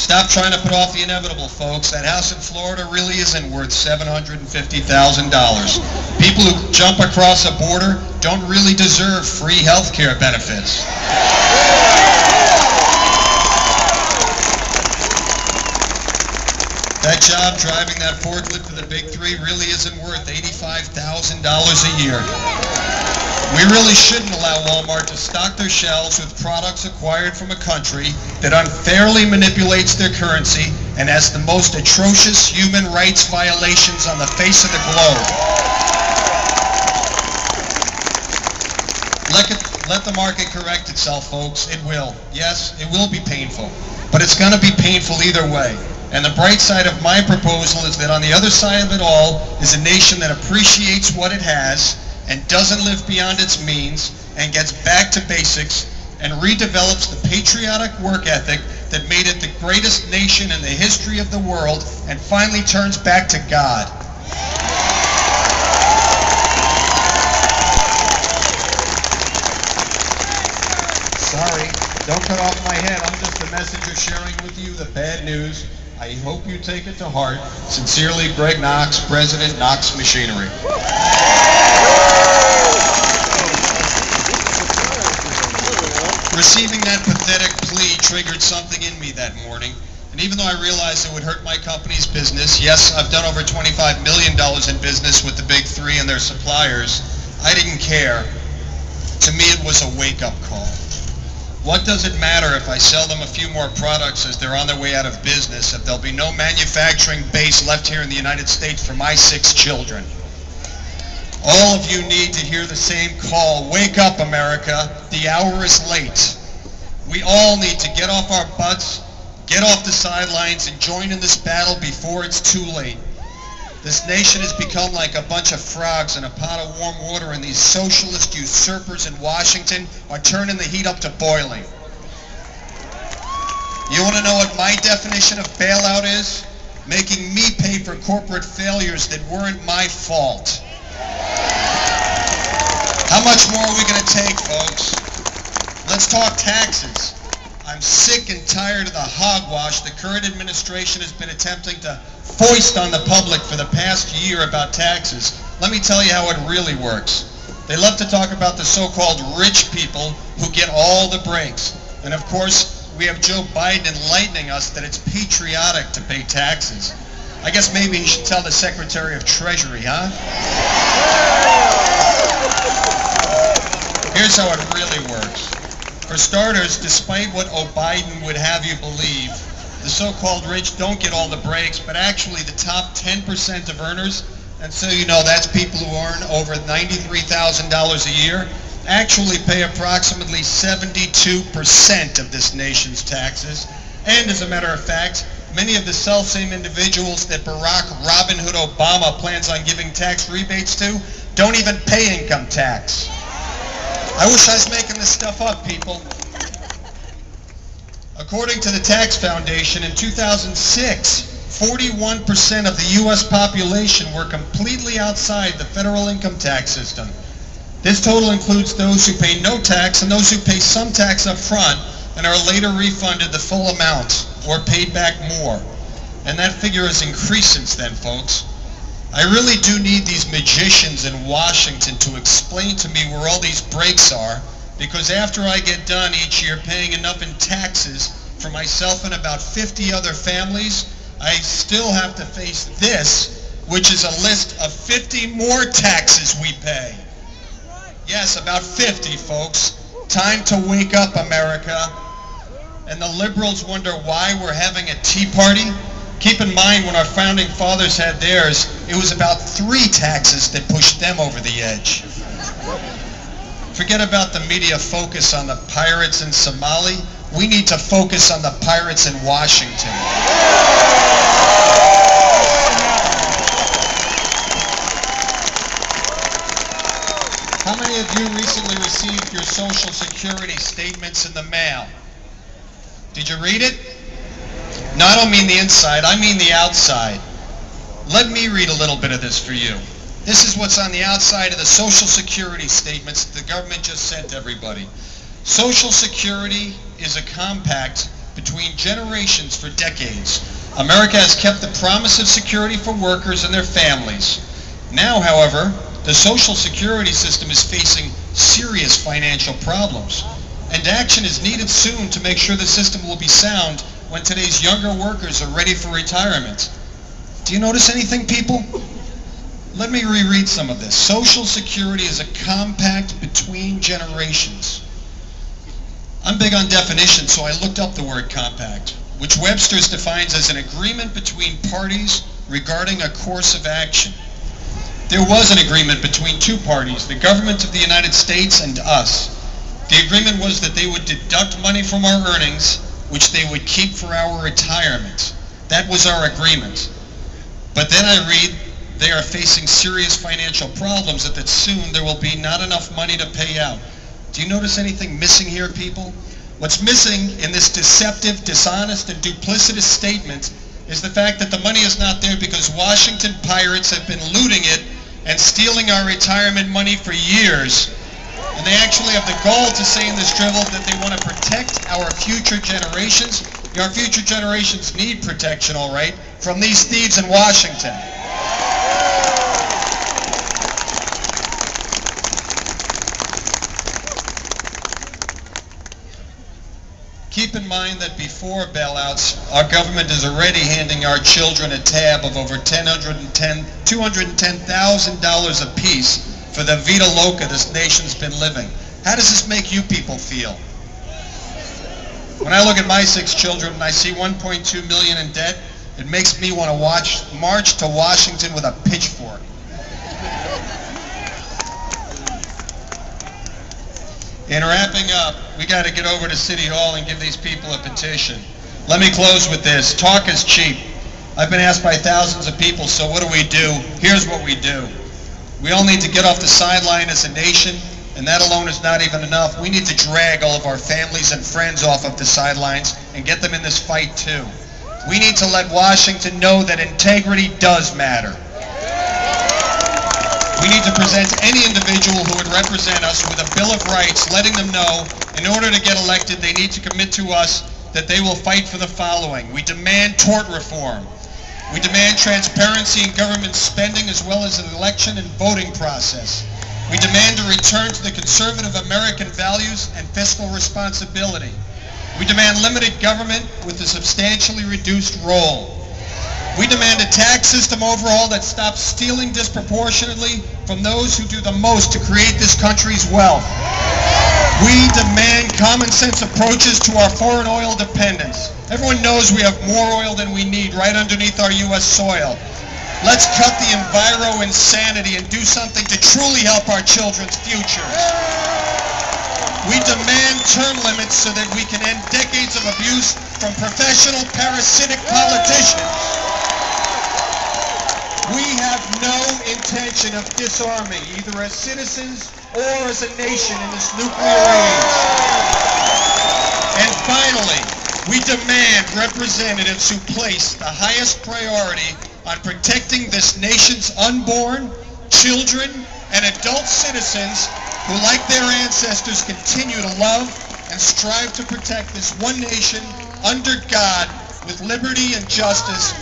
Stop trying to put off the inevitable, folks. That house in Florida really isn't worth $750,000. People who jump across a border don't really deserve free health care benefits. That job driving that forklift to the big three really isn't worth $85,000 a year. We really shouldn't allow Walmart to stock their shelves with products acquired from a country that unfairly manipulates their currency and has the most atrocious human rights violations on the face of the globe. Let the market correct itself, folks. It will. Yes, it will be painful. But it's going to be painful either way. And the bright side of my proposal is that on the other side of it all is a nation that appreciates what it has and doesn't live beyond its means and gets back to basics and redevelops the patriotic work ethic that made it the greatest nation in the history of the world and finally turns back to God. Sorry, don't cut off my head. I'm just a messenger sharing with you the bad news. I hope you take it to heart. Sincerely, Greg Knox, President, Knox Machinery. Receiving that pathetic plea triggered something in me that morning. And even though I realized it would hurt my company's business, yes, I've done over $25 million in business with the big three and their suppliers, I didn't care. To me, it was a wake-up call. What does it matter if I sell them a few more products as they're on their way out of business if there'll be no manufacturing base left here in the United States for my 6 children? All of you need to hear the same call. Wake up, America. The hour is late. We all need to get off our butts, get off the sidelines, and join in this battle before it's too late. This nation has become like a bunch of frogs in a pot of warm water, and these socialist usurpers in Washington are turning the heat up to boiling. You want to know what my definition of bailout is? Making me pay for corporate failures that weren't my fault. How much more are we going to take, folks? Let's talk taxes. I'm sick and tired of the hogwash the current administration has been attempting to foist on the public for the past year about taxes. Let me tell you how it really works. They love to talk about the so-called rich people who get all the breaks. And of course, we have Joe Biden enlightening us that it's patriotic to pay taxes. I guess maybe he should tell the Secretary of Treasury, huh? Here's how it really works. For starters, despite what O'Biden would have you believe, the so-called rich don't get all the breaks, but actually the top 10% of earners, and so you know that's people who earn over $93,000 a year, actually pay approximately 72% of this nation's taxes. And as a matter of fact, many of the self-same individuals that Barack Robin Hood Obama plans on giving tax rebates to don't even pay income tax. I wish I was making this stuff up, people. According to the Tax Foundation, in 2006, 41% of the U.S. population were completely outside the federal income tax system. This total includes those who pay no tax and those who pay some tax up front and are later refunded the full amount or paid back more. And that figure has increased since then, folks. I really do need these magicians in Washington to explain to me where all these breaks are, because after I get done each year paying enough in taxes for myself and about 50 other families, I still have to face this, which is a list of 50 more taxes we pay. Yes, about 50, folks. Time to wake up, America. And the liberals wonder why we're having a tea party? Keep in mind, when our founding fathers had theirs, it was about 3 taxes that pushed them over the edge. Forget about the media focus on the pirates in Somalia. We need to focus on the pirates in Washington. How many of you recently received your Social Security statements in the mail? Did you read it? No, I don't mean the inside, I mean the outside. Let me read a little bit of this for you. This is what's on the outside of the Social Security statements that the government just sent everybody. Social Security is a compact between generations for decades. America has kept the promise of security for workers and their families. Now, however, the Social Security system is facing serious financial problems, and action is needed soon to make sure the system will be sound when today's younger workers are ready for retirement. Do you notice anything, people? Let me reread some of this. Social Security is a compact between generations. I'm big on definitions, so I looked up the word compact, which Webster's defines as an agreement between parties regarding a course of action. There was an agreement between two parties, the government of the United States and us. The agreement was that they would deduct money from our earnings, which they would keep for our retirement. That was our agreement. But then I read they are facing serious financial problems, that soon there will be not enough money to pay out. Do you notice anything missing here, people? What's missing in this deceptive, dishonest, and duplicitous statement is the fact that the money is not there because Washington pirates have been looting it and stealing our retirement money for years. And they actually have the gall to say in this drivel that they want to protect our future generations. Our future generations need protection, all right, from these thieves in Washington. Keep in mind that before bailouts, our government is already handing our children a tab of over $210,000 apiece for the Vita Loca this nation's been living. How does this make you people feel? When I look at my 6 children and I see $1.2 million in debt, it makes me want to march to Washington with a pitchfork. In wrapping up, we got to get over to City Hall and give these people a petition. Let me close with this. Talk is cheap. I've been asked by thousands of people, so what do we do? Here's what we do. We all need to get off the sideline as a nation, and that alone is not even enough. We need to drag all of our families and friends off of the sidelines and get them in this fight too. We need to let Washington know that integrity does matter. We need to present any individual who would represent us with a Bill of Rights, letting them know in order to get elected they need to commit to us that they will fight for the following. We demand tort reform. We demand transparency in government spending as well as an election and voting process. We demand a return to the conservative American values and fiscal responsibility. We demand limited government with a substantially reduced role. We demand a tax system overhaul that stops stealing disproportionately from those who do the most to create this country's wealth. We demand common sense approaches to our foreign oil dependence. Everyone knows we have more oil than we need right underneath our U.S. soil. Let's cut the enviro insanity and do something to truly help our children's futures. We demand term limits so that we can end decades of abuse from professional parasitic politicians. We have no intention of disarming, either as citizens or as a nation in this nuclear age. And finally, we demand representatives who place the highest priority on protecting this nation's unborn, children, and adult citizens who, like their ancestors, continue to love and strive to protect this one nation under God with liberty and justice.